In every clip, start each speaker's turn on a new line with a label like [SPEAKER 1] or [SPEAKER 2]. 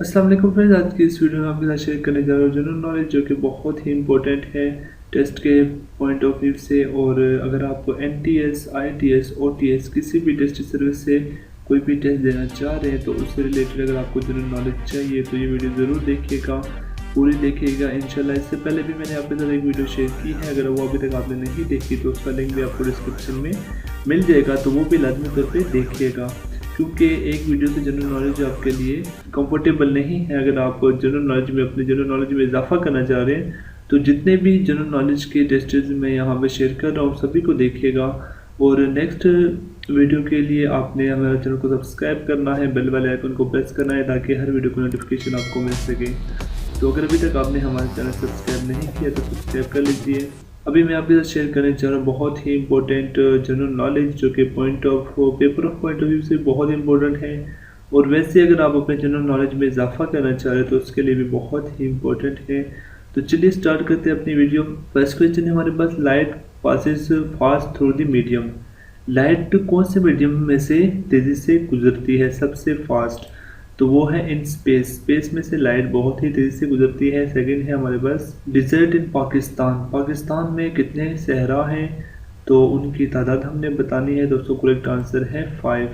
[SPEAKER 1] अस्सलाम वालेकुम फ्रेंड्स, आज की इस वीडियो में आपके साथ शेयर करने जा रहा हूँ जनरल नॉलेज, जो कि बहुत ही इंपॉर्टेंट है टेस्ट के पॉइंट ऑफ व्यू से। और अगर आप NTS, ITS, OTS किसी भी टेस्ट सर्विस से कोई भी टेस्ट देना चाह रहे हैं तो उससे रिलेटेड अगर आपको जनरल नॉलेज चाहिए तो ये वीडियो ज़रूर देखिएगा, पूरी देखिएगा इंशाल्लाह। इससे पहले भी मैंने आपके साथ एक वीडियो शेयर की है, अगर वो अभी तक आपने नहीं देखी तो उसका लिंक भी आपको डिस्क्रिप्शन में मिल जाएगा, तो वो भी लाजमी तौर पर देखिएगा, क्योंकि एक वीडियो से जनरल नॉलेज आपके लिए कंफर्टेबल नहीं है। अगर आप जनरल नॉलेज में अपने जनरल नॉलेज में इजाफा करना चाह रहे हैं तो जितने भी जनरल नॉलेज के टेस्ट्स मैं यहाँ पे शेयर कर रहा हूँ सभी को देखिएगा। और नेक्स्ट वीडियो के लिए आपने हमारे चैनल को सब्सक्राइब करना है, बेल वाले आइकन को प्रेस करना है ताकि हर वीडियो को नोटिफिकेशन आपको मिल सके। तो अगर अभी तक आपने हमारे चैनल सब्सक्राइब नहीं किया तो सब्सक्राइब कर लीजिए। अभी मैं आपके साथ शेयर करने जा रहा हूँ बहुत ही इंपॉर्टेंट जनरल नॉलेज, जो कि पॉइंट ऑफ व्यू से बहुत इंपॉर्टेंट है। और वैसे अगर आप अपने जनरल नॉलेज में इजाफा करना चाह रहे हैं तो उसके लिए भी बहुत ही इंपॉर्टेंट है। तो चलिए स्टार्ट करते हैं अपनी वीडियो। फर्स्ट क्वेश्चन है हमारे पास, light passes fast through the medium. Light कौन से मीडियम में से तेज़ी से गुजरती है सबसे फास्ट? तो वो है इन स्पेस। स्पेस में से लाइट बहुत ही तेज़ी से गुजरती है। सेकंड है हमारे पास, डिजर्ट इन पाकिस्तान। पाकिस्तान में कितने सहरा हैं तो उनकी तादाद हमने बतानी है। दोस्तों करेक्ट आंसर है 5।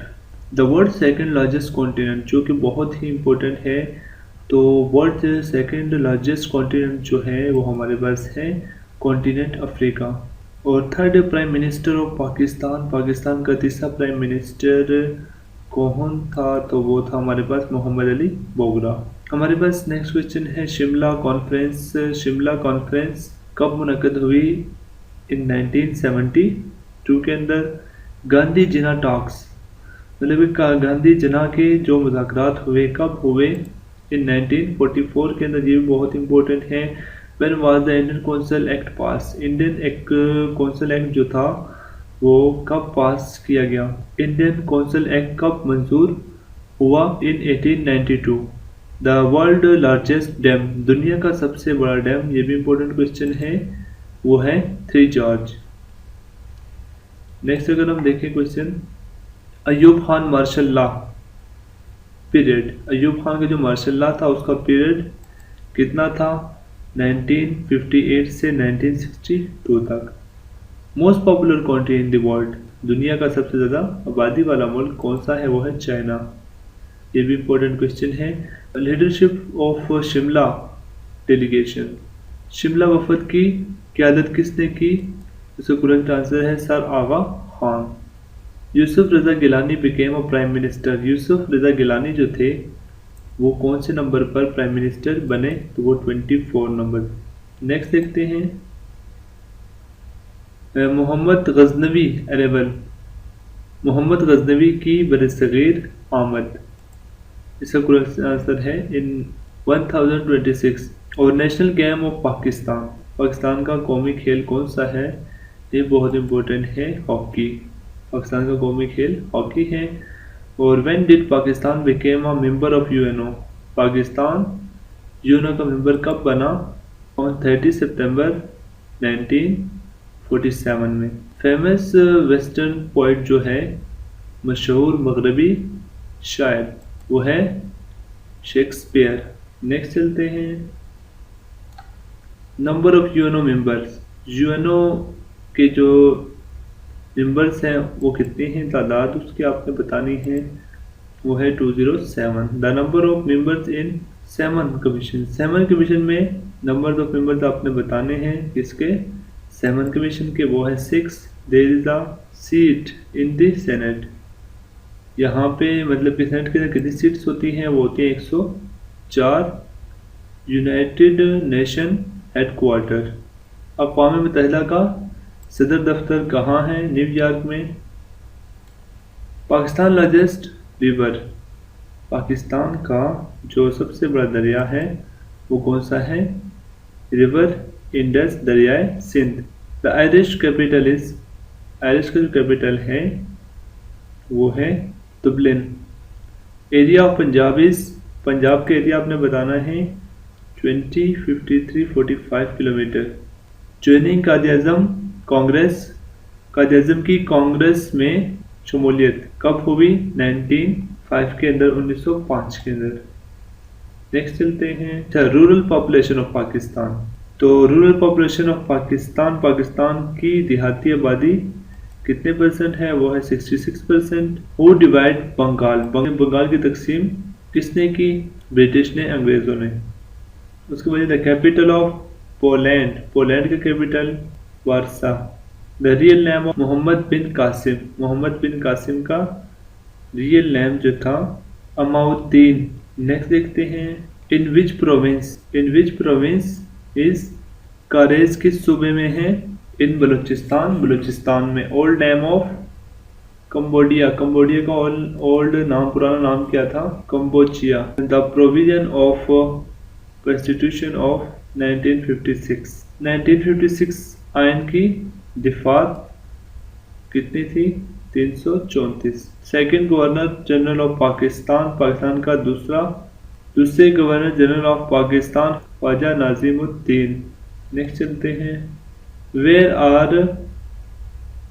[SPEAKER 1] The world second largest continent, जो कि बहुत ही इंपॉर्टेंट है, तो वर्ल्ड सेकंड लार्जेस्ट कॉन्टिनेंट जो है वो हमारे पास है कॉन्टिनेंट अफ्रीका। और third prime minister of Pakistan, Pakistan का तीसरा प्राइम मिनिस्टर कौन था? तो वो था हमारे पास मोहम्मद अली बोगरा। हमारे पास नेक्स्ट क्वेश्चन है, शिमला कॉन्फ्रेंस। शिमला कॉन्फ्रेंस कब मुनक़द हुई? इन 1972 के अंदर। गांधी जिना टॉक्स, मतलब गांधी जिना के जो मुज़ाकरात हुए कब हुए? इन 1944 के अंदर। ये भी बहुत इंपॉर्टेंट है। When was the Indian council act pass? Indian एक कौंसल एक्ट जो था वो कब पास किया गया? इंडियन कौंसल एक्ट कब मंजूर हुआ? इन 1892। द वर्ल्ड लार्जेस्ट डैम, दुनिया का सबसे बड़ा डैम, ये भी इंपॉर्टेंट क्वेश्चन है, वो है 3 जॉर्ज। नेक्स्ट अगर हम देखें question, Ayub Khan martial law period. Ayub Khan का जो मार्शल लॉ था उसका पीरियड कितना था? 1958 से 1962 तक। Most popular country in the world, दुनिया का सबसे ज़्यादा आबादी वाला मुल्क कौन सा है? वो है चाइना। ये भी इंपॉर्टेंट क्वेश्चन है। Leadership of Shimla delegation, Shimla वफद की क़यादत किसने की? इसका करेक्ट आंसर है sir Aga Khan. Yusuf Raza Gilani became a prime minister. Yusuf Raza Gilani जो थे वो कौन से नंबर पर प्राइम मिनिस्टर बने? तो वो 24 नंबर। नेक्स्ट देखते हैं, मोहम्मद गजनवी अरेबल, मोहम्मद गजनवी की बरसगीर आमद। इसका करेक्ट आंसर है इन 1026। और national game of Pakistan, Pakistan का कौमी खेल कौन सा है? ये बहुत इंपॉर्टेंट है, हॉकी। पाकिस्तान का कौमी खेल हॉकी है। और when did Pakistan became a member of UNO? Pakistan UNO का मेंबर कब बना? ऑन 30 सितंबर 1947 में। फेमस वेस्टर्न पोइट जो है, मशहूर मगरबी शायर, वो है शेक्सपियर। नेक्स्ट चलते हैं, number of UNO members, UNO के जो मेंबर्स हैं वो कितने हैं, तादाद उसकी आपने बतानी है, वो है 207। The number of members in seven commission, seven commission में नंबर ऑफ मेंबर्स आपने बताने हैं किसके? सेवन कमीशन के, वो है 6। There is a seat in the senate, यहाँ पे मतलब कि सेनेट के अंदर कितनी सीट्स होती हैं? वो होती हैं 104। यूनाइटेड नेशन हेडक्वार्टर, अक़वाम मुत्तहिदा का सदर दफ्तर कहाँ है? न्यूयॉर्क में। पाकिस्तान लार्जेस्ट रिवर, पाकिस्तान का जो सबसे बड़ा दरिया है वो कौन सा है? रिवर इंडस, दरियाए सिंध। The Irish capital is, Irish का जो कैपिटल है वो है Dublin. Area of Punjab is, Punjab का एरिया आपने बताना है 20, 53, 45 kilometre. Joining Quaid-e-Azam Congress, Quaid-e-Azam की कांग्रेस में शमूलियत कब हुई? 1905 के अंदर, 1905 के अंदर। नेक्स्ट चलते हैं, अच्छा रूरल पॉपुलेशन ऑफ पाकिस्तान। तो rural population of Pakistan, Pakistan की देहाती आबादी कितने परसेंट है, वो है 66%। हु डिवाइड बंगाल, बंगाल की तकसीम किसने की, ब्रिटिश ने, अंग्रेज़ों ने। उसके बाद the capital of Poland, Poland का capital Warsaw. The real name of Mohammad bin Qasim, Mohammad bin Qasim का रियल नेम जो था अमाउद्दीन। नेक्स्ट देखते हैं, in which province, in which province is Karez किस सूबे में है, इन बलूचिस्तान, बलूचिस्तान में। Old name of Cambodia, Cambodia का ओल्ड नाम, पुराना नाम क्या था, Kampuchea. The provision of constitution of 1956, 1956 आयन की दिफात कितनी थी, 334। Second governor general of Pakistan, Pakistan का दूसरे governor general of Pakistan Khwaja Nazimuddin. Next चलते हैं, where are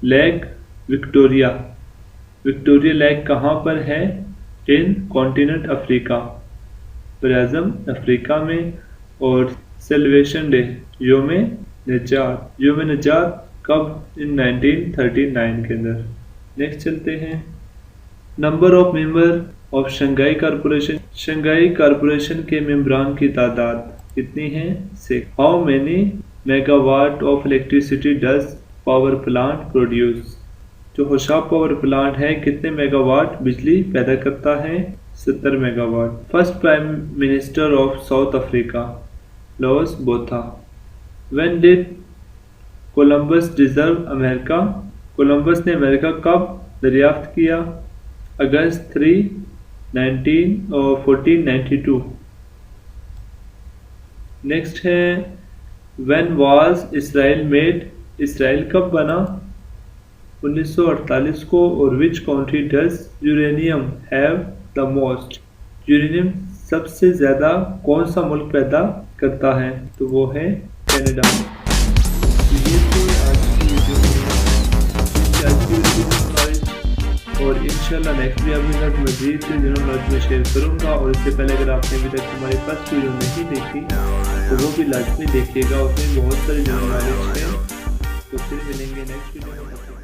[SPEAKER 1] lake Victoria, Victoria lake कहाँ पर है, इन कॉन्टिनेंट अफ्रीका, बराज़म अफ्रीका में। और सेलिब्रेशन डे, योम निजात, योम निजात कब, इन 1939 के अंदर। नेक्स्ट चलते हैं, number of member of Shanghai corporation, Shanghai corporation के मेंबरान की तादाद कितनी है, 6। How many megawatt of electricity does power plant produce, जो होशाब पावर प्लांट है कितने मेगावाट बिजली पैदा करता है, 70 megawatt. First prime minister of south Africa, loss Botha. When did Columbus deserve America, Columbus ने अमेरिका कब दरियाफ्त किया, अगस्त 3, 1492। नेक्स्ट है, when was Israel made, Israel कब बना, 1948 को। और which country does uranium have the most, uranium सबसे ज़्यादा कौन सा मुल्क पैदा करता है, तो वो है कनाडा। ये तो आज की वीडियो और इंशाल्लाह नेक्स्ट भी आपके साथ मज़ीद जनरल नॉलेज में शेयर करूँगा। और इससे पहले अगर आपने अभी तक हमारी फर्स्ट वीडियो नहीं देखी तो वो भी लाजमी देखिएगा, उसमें बहुत सारी जनरल नॉलेज है। तो फिर मिलेंगे नेक्स्ट वीडियो में।